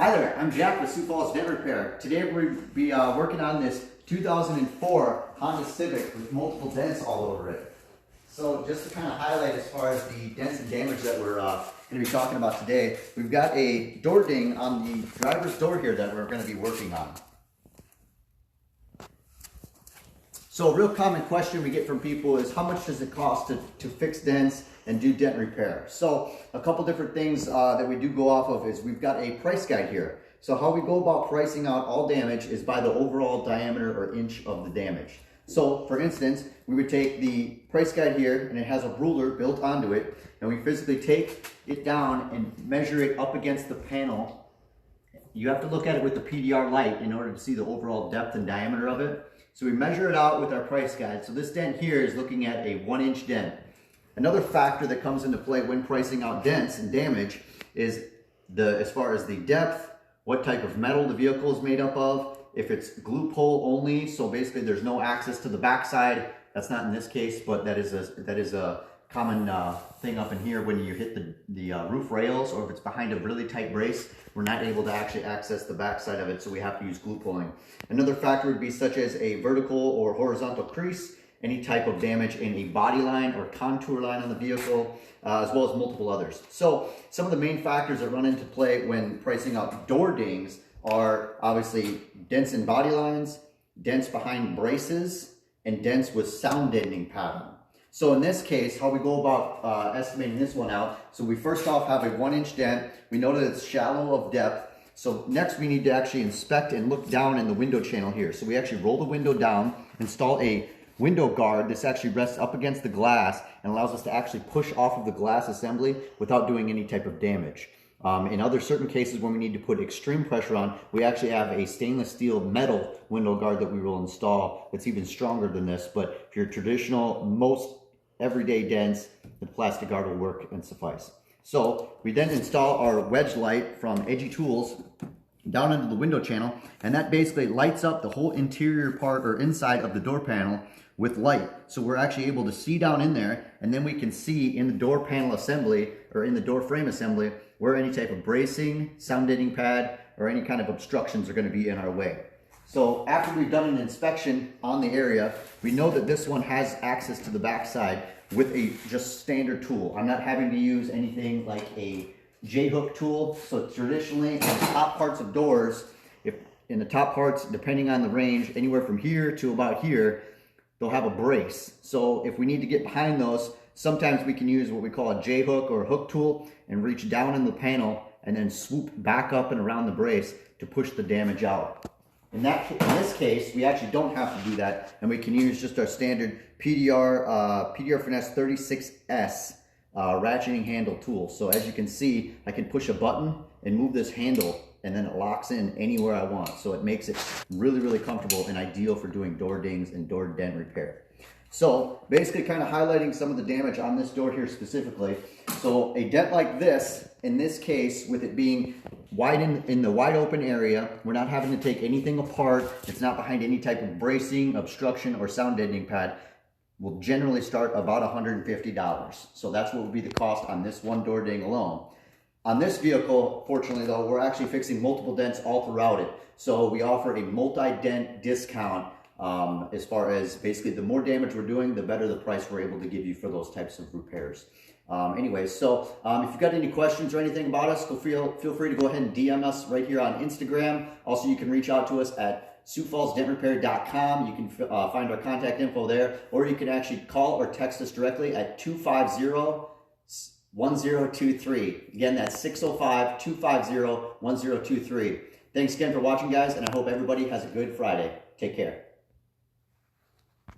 Hi there, I'm Jack with Sioux Dent Repair. Today we'll be working on this 2004 Honda Civic with multiple dents all over it. So just to kind of highlight as far as the dents and damage that we're going to be talking about today, we've got a door ding on the driver's door here that we're going to be working on. So a real common question we get from people is how much does it cost to fix dents and do dent repair? So a couple different things that we do go off of is we've got a price guide here. So how we go about pricing out all damage is by the overall diameter or inch of the damage. So for instance, we would take the price guide here and it has a ruler built onto it, and we physically take it down and measure it up against the panel. You have to look at it with the PDR light in order to see the overall depth and diameter of it. So we measure it out with our price guide. So this dent here is looking at a 1-inch dent. Another factor that comes into play when pricing out dents and damage is as far as the depth, what type of metal the vehicle is made up of, if it's glue pole only, so basically there's no access to the backside. That's not in this case, but that is a common thing up in here when you hit the roof rails, or if it's behind a really tight brace, we're not able to actually access the backside of it, so we have to use glue pulling. Another factor would be such as a vertical or horizontal crease, any type of damage in a body line or contour line on the vehicle, as well as multiple others. So some of the main factors that run into play when pricing out door dings are obviously dents in body lines, dents behind braces, and dents with sound deadening pattern. So in this case, how we go about estimating this one out, so we first off have a 1-inch dent. We know that it's shallow of depth. So next we need to actually inspect and look down in the window channel here. So we actually roll the window down, install a window guard. This actually rests up against the glass and allows us to actually push off of the glass assembly without doing any type of damage. In other certain cases when we need to put extreme pressure on, we actually have a stainless steel metal window guard that we will install. It's even stronger than this, but if you're traditional, most everyday dents, the plastic guard will work and suffice. So we then install our wedge light from Edgy Tools down into the window channel, and that basically lights up the whole interior part or inside of the door panel with light. So we're actually able to see down in there, and then we can see in the door panel assembly or in the door frame assembly where any type of bracing, sound deadening pad, or any kind of obstructions are going to be in our way. So after we've done an inspection on the area, we know that this one has access to the backside with a just standard tool. I'm not having to use anything like a J-hook tool. So traditionally in the top parts of doors, if in the top parts, depending on the range, anywhere from here to about here, they'll have a brace. So if we need to get behind those, sometimes we can use what we call a J-hook or a hook tool and reach down in the panel and then swoop back up and around the brace to push the damage out. In this case, we actually don't have to do that, and we can use just our standard PDR Finesse 36S ratcheting handle tool. So as you can see, I can push a button and move this handle, and then it locks in anywhere I want. So it makes it really, really comfortable and ideal for doing door dings and door dent repair. So basically kind of highlighting some of the damage on this door here specifically. So a dent like this, in this case, with it being wide in the wide open area, we're not having to take anything apart. It's not behind any type of bracing, obstruction, or sound deadening pad. Will generally start about $150. So that's what would be the cost on this one door ding alone. On this vehicle, fortunately though, we're actually fixing multiple dents all throughout it. So we offer a multi-dent discount as far as basically the more damage we're doing, the better the price we're able to give you for those types of repairs. Anyways, so if you've got any questions or anything about us, feel free to go ahead and DM us right here on Instagram. Also, you can reach out to us at SiouxFallsDentRepair.com. You can find our contact info there, or you can actually call or text us directly at 250-1023. Again, that's 605-250-1023. Thanks again for watching, guys, and I hope everybody has a good Friday. Take care.